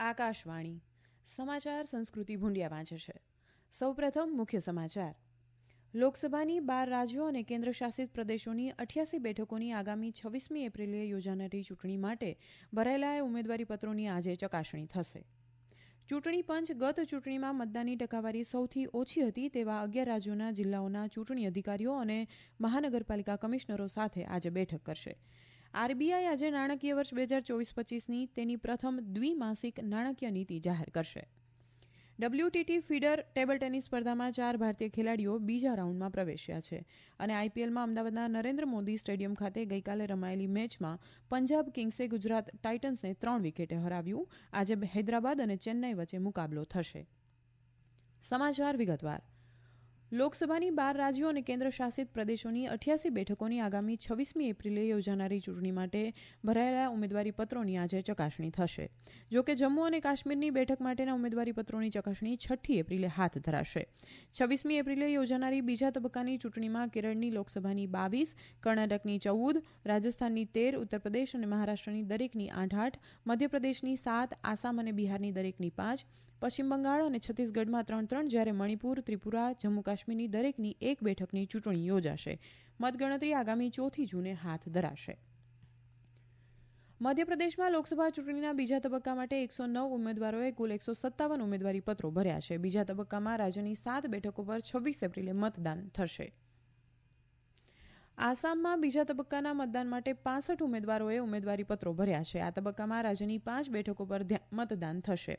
આકાશવાણી સમાચાર સંસ્કૃતિ ભૂંડિયા વાંચે છે. સૌપ્રથમ મુખ્ય સમાચાર. લોકસભાની 12 રાજ્યો અને કેન્દ્રશાસિત પ્રદેશોની 88 બેઠકોની આગામી 26મી એપ્રિલે યોજાનારી ચૂંટણી માટે ભરાયેલા ઉમેદવારી પત્રોની આજે ચકાસણી થશે. ચૂંટણી પંચ ગત ચૂંટણીમાં મતદાનની ટકાવારી સૌથી ઓછી હતી તેવા 11 રાજ્યોના જિલ્લાઓના ચૂંટણી અધિકારીઓ અને મહાનગરપાલિકા કમિશનરો સાથે આજે બેઠક કરશે. આરબીઆઈ આજે નાણાકીય વર્ષ 2024-25ની તેની પ્રથમ દ્વિમાસિક નાણાકીય નીતિ જાહેર કરશે. WTT ફીડર ટેબલ ટેનિસ સ્પર્ધામાં 4 ભારતીય ખેલાડીઓ બીજા રાઉન્ડમાં પ્રવેશ્યા છે અને આઈપીએલમાં અમદાવાદના નરેન્દ્ર મોદી સ્ટેડિયમ ખાતે ગઈકાલે રમાયેલી મેચમાં પંજાબ કિંગ્સે ગુજરાત ટાઇટન્સને 3 વિકેટે હરાવ્યું. આજે હૈદરાબાદ અને ચેન્નાઈ વચ્ચે મુકાબલો થશે. સમાચાર વિગતવાર. લોકસભાની 12 રાજ્યો અને કેન્દ્રશાસિત પ્રદેશોની 88 બેઠકોની આગામી 26મી એપ્રિલે યોજાનારી ચૂંટણી માટે ભરાયેલા ઉમેદવારી પત્રોની આજે ચકાસણી થશે. જોકે જમ્મુ અને કાશ્મીરની બેઠક માટેના ઉમેદવારી પત્રોની ચકાસણી 6 એપ્રિલે હાથ ધરાશે. 26મી એપ્રિલે યોજાનારી બીજા તબક્કાની ચૂંટણીમાં કેરળની લોકસભાની 22, કર્ણાટકની 14, રાજસ્થાનની 13, ઉત્તર પ્રદેશ અને મહારાષ્ટ્રની દરેકની 8, મધ્યપ્રદેશની 7, આસામ અને બિહારની દરેકની 5, પશ્ચિમ બંગાળ અને છત્તીસગઢમાં 3-3, જ્યારે મણિપુર, ત્રિપુરા, જમ્મુ કાશ્મીરની દરેકની 1 બેઠકની ચૂંટણી યોજાશે. મતગણતરી આગામી 4 જૂને હાથ ધરાશે. મધ્યપ્રદેશમાં લોકસભા ચૂંટણીના બીજા તબક્કા માટે 109 ઉમેદવારોએ કુલ 157 ઉમેદવારી પત્રો ભર્યા છે. બીજા તબક્કામાં રાજ્યની 7 બેઠકો પર 26 એપ્રિલે મતદાન થશે. આસામમાં બીજા તબક્કાના મતદાન માટે 65 ઉમેદવારોએ ઉમેદવારી પત્રો ભર્યા છે. આ તબક્કામાં રાજ્યની 5 બેઠકો પર મતદાન થશે.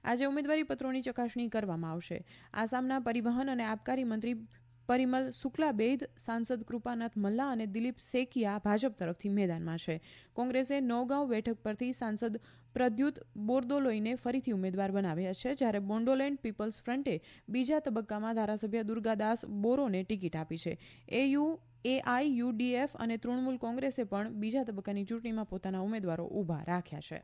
આજે ઉમેદવારી પત્રોની ચકાસણી કરવામાં આવશે. આસામના પરિવહન અને આબકારી મંત્રી પરિમલ શુક્લાબૈદ, સાંસદ કૃપાનાથ મલ્લા અને દિલીપ સેકિયા ભાજપ તરફથી મેદાનમાં છે. કોંગ્રેસે નૌગાંવ બેઠક પરથી સાંસદ પ્રદ્યુત બોરદોલોઈને ફરીથી ઉમેદવાર બનાવ્યા છે, જ્યારે બોન્ડોલેન્ડ પીપલ્સ ફ્રન્ટે બીજા તબક્કામાં ધારાસભ્ય દુર્ગાદાસ બોરોને ટિકિટ આપી છે. એઆઈયુડીએફ અને તૃણમૂલ કોંગ્રેસે પણ બીજા તબક્કાની ચૂંટણીમાં પોતાના ઉમેદવારો ઊભા રાખ્યા છે.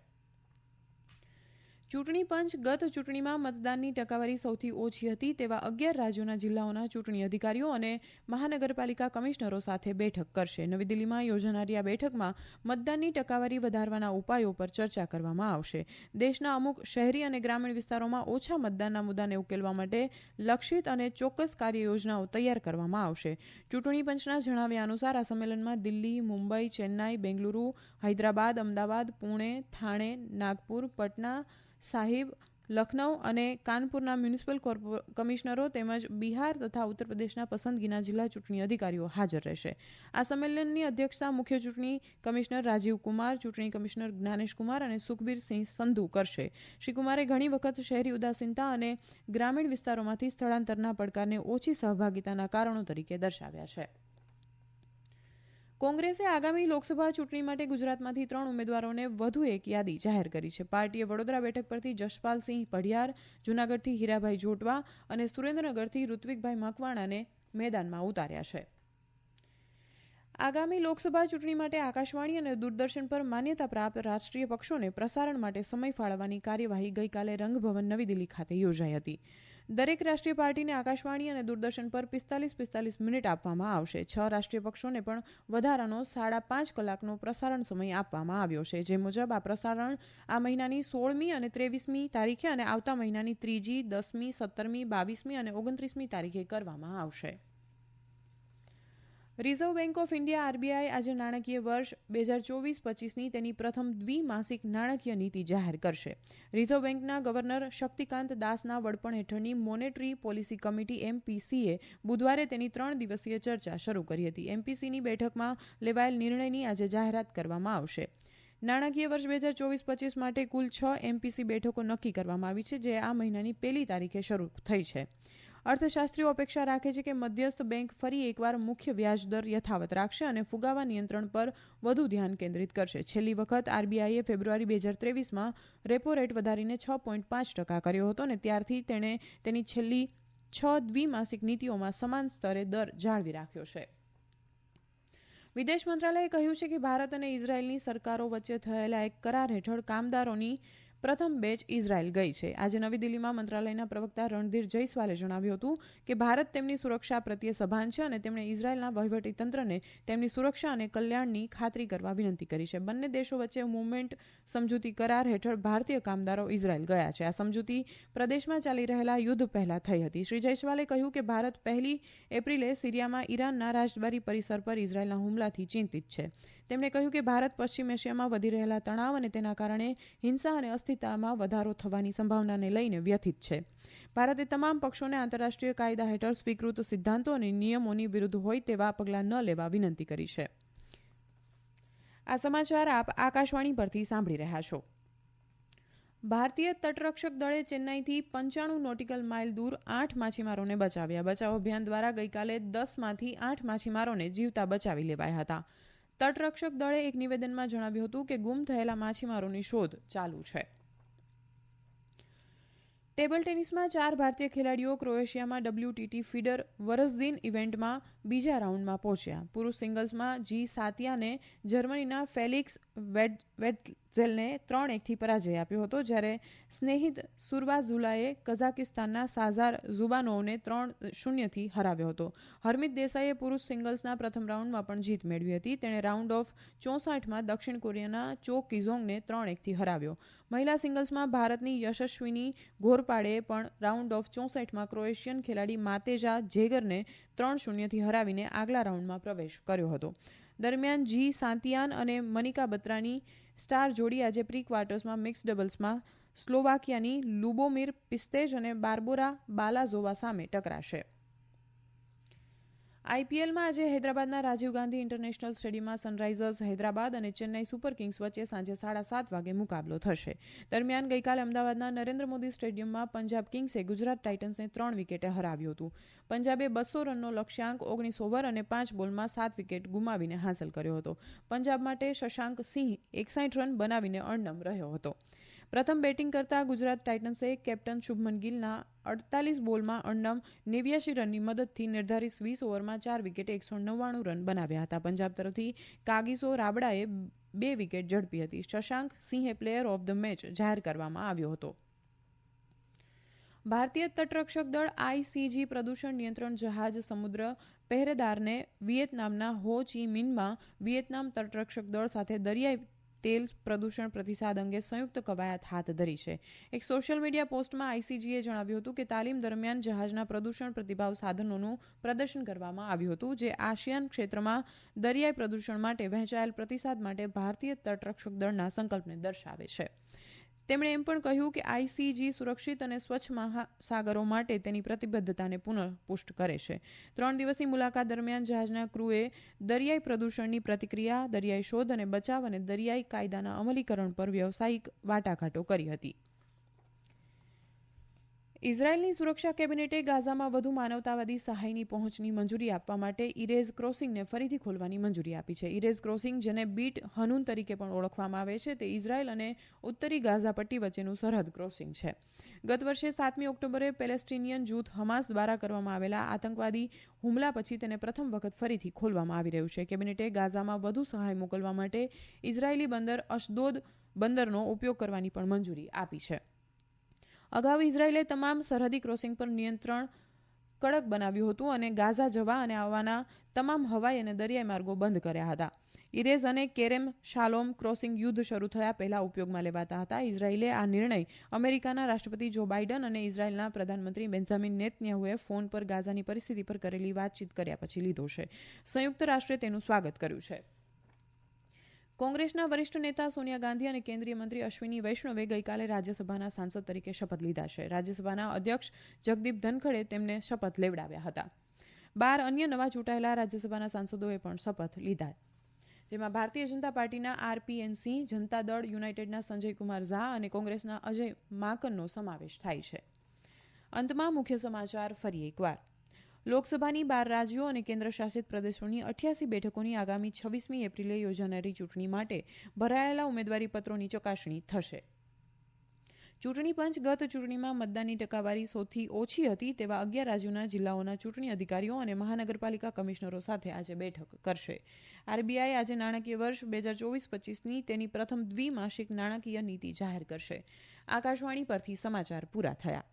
ચૂંટણી પંચ ગત ચૂંટણીમાં મતદાનની ટકાવારી સૌથી ઓછી હતી તેવા 11 રાજ્યોના જિલ્લાઓના ચૂંટણી અધિકારીઓ અને મહાનગરપાલિકા કમિશનરો સાથે બેઠક કરશે. નવી દિલ્હીમાં યોજાનારી આ બેઠકમાં મતદાનની ટકાવારી વધારવાના ઉપાયો પર ચર્ચા કરવામાં આવશે. દેશના અમુક શહેરી અને ગ્રામીણ વિસ્તારોમાં ઓછા મતદાનના મુદ્દાને ઉકેલવા માટે લક્ષિત અને ચોક્કસ કાર્યયોજનાઓ તૈયાર કરવામાં આવશે. ચૂંટણી પંચના જણાવ્યા અનુસાર આ સંમેલનમાં દિલ્હી, મુંબઈ, ચેન્નાઈ, બેંગલુરુ, હૈદરાબાદ, અમદાવાદ, પુણે, થાણે, નાગપુર, પટના સાહિબ, લખનૌ અને કાનપુરના મ્યુનિસિપલ કમિશનરો તેમજ બિહાર તથા ઉત્તર પ્રદેશના પસંદગીના જિલ્લા ચૂંટણી અધિકારીઓ હાજર રહેશે. આ સંમેલનની અધ્યક્ષતા મુખ્ય ચૂંટણી કમિશનર રાજીવ કુમાર, ચૂંટણી કમિશનર જ્ઞાનેશ કુમાર અને સુખબીરસિંહ સંધુ કરશે. શ્રી કુમારે ઘણી વખત શહેરી ઉદાસીનતા અને ગ્રામીણ વિસ્તારોમાંથી સ્થળાંતરના પડકારને ઓછી સહભાગિતાના કારણો તરીકે દર્શાવ્યા છે. કોંગ્રેસે આગામી લોકસભા ચૂંટણી માટે ગુજરાતમાંથી 3 ઉમેદવારોને વધુ એક યાદી જાહેર કરી છે. પાર્ટીએ વડોદરા બેઠક પરથી જશપાલસિંહ પઢિયાર, જૂનાગઢથી હીરાભાઈ જોટવા અને સુરેન્દ્રનગરથી ઋત્વિકભાઈ મકવાણાને મેદાનમાં ઉતાર્યા છે. આગામી લોકસભા ચૂંટણી માટે આકાશવાણી અને દૂરદર્શન પર માન્યતા પ્રાપ્ત રાષ્ટ્રીય પક્ષોને પ્રસારણ માટે સમય ફાળવવાની કાર્યવાહી ગઈકાલે રંગભવન નવી દિલ્હી ખાતે યોજાઈ હતી. દરેક રાષ્ટ્રીય પાર્ટીને આકાશવાણી અને દૂરદર્શન પર 45-45 મિનિટ આપવામાં આવશે. 6 રાષ્ટ્રીય પક્ષોને પણ વધારાનો 5.5 કલાકનો પ્રસારણ સમય આપવામાં આવ્યો છે. જે મુજબ આ પ્રસારણ આ મહિનાની 16મી અને 23મી તારીખે અને આવતા મહિનાની 3જી, 10મી, 17મી, 22મી અને 29મી તારીખે કરવામાં આવશે. Reserve bank of India RBI આજે નાણાકીય વર્ષ 2024-25ની તેની પ્રથમ દ્વિમાસિક નાણાકીય નીતિ જાહેર કરશે. રિઝર્વ બેંકના ગવર્નર શક્તિકાંત દાસના વડપણ હેઠળની મોનેટરી પોલિસી કમિટી એમપીસીએ બુધવારે તેની 3 દિવસીય ચર્ચા શરૂ કરી હતી. એમપીસીની બેઠકમાં લેવાયેલ નિર્ણયની આજે જાહેરાત કરવામાં આવશે. નાણાકીય વર્ષ 2024-25 માટે કુલ 6 એમપીસી બેઠકો નક્કી કરવામાં આવી છે, જે આ મહિનાની 1 તારીખે શરૂ થઈ છે. અર્થશાસ્ત્રીઓ અપેક્ષા રાખે છે કે મધ્યસ્થ બેંક ફરી એકવાર મુખ્ય વ્યાજ દર યથાવત રાખશે અને ફુગાવા નિયંત્રણ પર વધુ ધ્યાન કેન્દ્રિત કરશે. છેલ્લી વખત આરબીઆઈએ ફેબ્રુઆરી 2023માં રેપો રેટ વધારીને 6.5% કર્યો હતો અને ત્યારથી તેણે તેની છેલ્લી 6 દ્વિમાસિક નીતિઓમાં સમાન સ્તરે દર જાળવી રાખ્યો છે. વિદેશ મંત્રાલયે કહ્યું છે કે ભારત અને ઇઝરાયેલની સરકારો વચ્ચે થયેલા એક કરાર હેઠળ કામદારોની પ્રથમ બેચ ઇઝરાયલ ગઈ છે. આજે નવી દિલ્હીમાં મંત્રાલયના પ્રવક્તા રણધીર જયસ્વાલે જણાવ્યું હતું કે ભારત તેમની સુરક્ષા પ્રત્યે સભાન છે અને તેમણે ઇઝરાયલના વહીવટીતંત્રને તેમની સુરક્ષા અને કલ્યાણની ખાતરી કરવા વિનંતી કરી છે. બંને દેશો વચ્ચે મૂવમેન્ટ સમજૂતી કરાર હેઠળ ભારતીય કામદારો ઇઝરાયલ ગયા છે. આ સમજૂતી પ્રદેશમાં ચાલી રહેલા યુદ્ધ પહેલા થઈ હતી. શ્રી જયસ્વાલે કહ્યું કે ભારત 1 એપ્રિલે સિરિયામાં ઈરાનના રાજદ્વારી પરિસર પર ઇઝરાયલના હુમલાથી ચિંતિત છે. તેમણે કહ્યું કે ભારત પશ્ચિમ એશિયામાં વધી રહેલા તણાવ અને તેના કારણે હિંસા અને અસ્થિરતામાં વધારો થવાની સંભાવનાને લઈને વ્યથિત છે. ભારતે તમામ પક્ષોને આંતરરાષ્ટ્રીય કાયદા હેઠળ સ્વીકૃત સિદ્ધાંતો અને નિયમોની વિરુદ્ધ હોય તેવા પગલાં ન લેવા વિનંતી કરી છે. આ સમાચાર આપ આકાશવાણી પરથી સાંભળી રહ્યા છો. ભારતીય તટરક્ષક દળે ચેન્નાઈથી 95 નોટિકલ માઇલ દૂર 8 માછીમારોને બચાવ્યા. બચાવ અભિયાન દ્વારા ગઈકાલે 10માંથી 8 માછીમારોને જીવતા બચાવી લેવાયા હતા. તટરક્ષક દળે એક નિવેદનમાં જણાવ્યું હતું કે ગુમ થયેલા માછીમારોની શોધ ચાલુ છે. ટેબલ ટેનિસમાં 4 ભારતીય ખેલાડીઓ ક્રોએશિયામાં WTT ફીડર વરસદીન ઇવેન્ટમાં બીજા રાઉન્ડમાં પહોંચ્યા. પુરુષ સિંગલ્સમાં જી સાતિયાને જર્મનીના ફેલિક્સ વેટ્ઝેલને 3-1થી પરાજય આપ્યો હતો, જ્યારે સ્નેહિત સુરવાઝુલાએ કઝાકિસ્તાનના સાઝાર ઝુબાનોવને 3-0થી હરાવ્યો હતો. હરમિત દેસાઈએ પુરુષ સિંગલ્સના પ્રથમ રાઉન્ડમાં પણ જીત મેળવી હતી. તેણે રાઉન્ડ ઓફ 64માં દક્ષિણ કોરિયાના ચો કિઝોંગને 3-1થી હરાવ્યો. મહિલા સિંગલ્સમાં ભારતની યશસ્વીની ઘોરપાડેએ પણ રાઉન્ડ ઓફ 64માં ક્રોએશિયન ખેલાડી માતેજા જેગરને 3-0થી હરાવીને આગલા રાઉન્ડમાં પ્રવેશ કર્યો હતો. દરમિયાન જી સાંતિયાન અને મનિકા બત્રાની સ્ટાર જોડી આજે પ્રી ક્વાર્ટર્સમાં મિક્સ ડબલ્સમાં સ્લોવાકિયાની લુબોમિર પિસ્તેજ અને બાર્બોરા બાલાઝોવા સામે ટકરાશે. આઈપીએલમાં આજે હૈદરાબાદના રાજીવ ગાંધી ઇન્ટરનેશનલ સ્ટેડિયમમાં સનરાઇઝર્સ હૈદરાબાદ અને ચેન્નાઈ સુપર કિંગ્સ વચ્ચે સાંજે 7:30 વાગે મુકાબલો થશે. દરમિયાન ગઈકાલે અમદાવાદના નરેન્દ્ર મોદી સ્ટેડિયમમાં પંજાબ કિંગ્સે ગુજરાત ટાઇટન્સને 3 વિકેટે હરાવ્યું હતું. પંજાબે 200 રનનો લક્ષ્યાંક 19 ઓવર અને 5 બોલમાં 7 વિકેટ ગુમાવીને હાંસલ કર્યો હતો. પંજાબ માટે શશાંક સિંહ 61 રન બનાવીને અણનમ રહ્યો હતો. પ્રથમ બેટિંગ કરતા ગુજરાત ટાઇટન્સે કેપ્ટન શુભમન ગિલના 48 બોલમાં અણનમ 89 રનની મદદથી નિર્ધારિત 20 ઓવરમાં 4 વિકેટે 199 રન બનાવ્યા હતા. પંજાબ તરફથી કાગિસો રાબડાએ 2 વિકેટ ઝડપી હતી. શશાંક સિંહે પ્લેયર ઓફ ધ મેચ જાહેર કરવામાં આવ્યો હતો. ભારતીય તટરક્ષક દળ આઈસીજી પ્રદૂષણ નિયંત્રણ જહાજ સમુદ્ર પહેરેદારને વિયેતનામના હો ચી મિનમાં વિયેતનામ તટરક્ષક દળ સાથે દરિયાઈ તેલ પ્રદૂષણ પ્રતિસાદ અંગે સંયુક્ત કવાયત હાથ ધરી છે. એક સોશિયલ મીડિયા પોસ્ટમાં આઈસીજીએ જણાવ્યું હતું કે તાલીમ દરમિયાન જહાજના પ્રદૂષણ પ્રતિભાવ સાધનોનું પ્રદર્શન કરવામાં આવ્યું હતું, જે આસિયાન ક્ષેત્રમાં દરિયાઈ પ્રદૂષણ માટે વહેંચાયેલ પ્રતિસાદ માટે ભારતીય તટરક્ષક દળના સંકલ્પને દર્શાવે છે. તેમણે એમ પણ કહ્યું કે આઈસીજી સુરક્ષિત અને સ્વચ્છ મહાસાગરો માટે તેની પ્રતિબદ્ધતાને પુનઃપુષ્ટ કરે છે. 3 દિવસની મુલાકાત દરમિયાન જહાજના ક્રૂએ દરિયાઈ પ્રદૂષણની પ્રતિક્રિયા, દરિયાઈ શોધ અને બચાવ અને દરિયાઈ કાયદાના અમલીકરણ પર વ્યવસાયિક વાટાઘાટો કરી હતી. ઇઝરાયેલની સુરક્ષા કેબિનેટે ગાઝામાં વધુ માનવતાવાદી સહાયની પહોંચની મંજૂરી આપવા માટે ઇરેઝ ક્રોસિંગને ફરીથી ખોલવાની મંજૂરી આપી છે. ઇરેઝ ક્રોસિંગ, જેને બીટ હનૂન તરીકે પણ ઓળખવામાં આવે છે, તે ઇઝરાયેલ અને ઉત્તરી ગાઝા પટ્ટી વચ્ચેનું સરહદ ક્રોસિંગ છે. ગત વર્ષે 7મી ઓક્ટોબરે પેલેસ્ટિનિયન જૂથ હમાસ દ્વારા કરવામાં આવેલા આતંકવાદી હુમલા પછી તેને પ્રથમ વખત ફરીથી ખોલવામાં આવી રહ્યું છે. કેબિનેટે ગાઝામાં વધુ સહાય મોકલવા માટે ઇઝરાયેલી બંદર અશદોદ બંદરનો ઉપયોગ કરવાની પણ મંજૂરી આપી છે. અગાઉ ઇઝરાયેલે તમામ સરહદી ક્રોસિંગ પર નિયંત્રણ કડક બનાવ્યું હતું અને ગાઝા જવા અને આવવાના તમામ હવાઈ અને દરિયાઈ માર્ગો બંધ કર્યા હતા. ઇરેઝ અને કેરેમ શાલોમ ક્રોસિંગ યુદ્ધ શરૂ થયા પહેલા ઉપયોગમાં લેવાતા હતા. ઇઝરાયેલે આ નિર્ણય અમેરિકાના રાષ્ટ્રપતિ જો બાઇડન અને ઇઝરાયેલના પ્રધાનમંત્રી બેન્જામિન નેતન્યાહુએ ફોન પર ગાઝાની પરિસ્થિતિ પર કરેલી વાતચીત કર્યા પછી લીધો છે. સંયુક્ત રાષ્ટ્રે તેનું સ્વાગત કર્યું છે. કોંગ્રેસના વરિષ્ઠ નેતા સોનિયા ગાંધી અને કેન્દ્રીય મંત્રી અશ્વિની વૈષ્ણવે ગઈકાલે રાજ્યસભાના સાંસદ તરીકે શપથ લીધા છે. રાજ્યસભાના અધ્યક્ષ જગદીપ ધનખડે તેમને શપથ લેવડાવ્યા હતા. 12 અન્ય નવા ચૂંટાયેલા રાજ્યસભાના સાંસદોએ પણ શપથ લીધા, જેમાં ભારતીય જનતા પાર્ટીના આરપીએન સિંહ, જનતા દળ યુનાઇટેડના સંજય કુમાર ઝા અને કોંગ્રેસના અજય માકનનો સમાવેશ થાય છે. અંતમાં મુખ્ય સમાચાર ફરી એકવાર. લોકસભાની 12 રાજ્યો અને કેન્દ્રશાસિત પ્રદેશોની 88 બેઠકોની આગામી 26મી એપ્રિલે યોજાનારી ચૂંટણી માટે ભરાયેલા ઉમેદવારી પત્રોની ચકાસણી થશે. ચૂંટણી પંચ ગત ચૂંટણીમાં મતદાનની ટકાવારી સૌથી ઓછી હતી તેવા 11 રાજ્યોના જિલ્લાઓના ચૂંટણી અધિકારીઓ અને મહાનગરપાલિકા કમિશનરો સાથે આજે બેઠક કરશે. આરબીઆઈ આજે નાણાકીય વર્ષ 2024-25ની તેની પ્રથમ દ્વિમાસિક નાણાકીય નીતિ જાહેર કરશે. આકાશવાણી પરથી સમાચાર પૂરા થયા.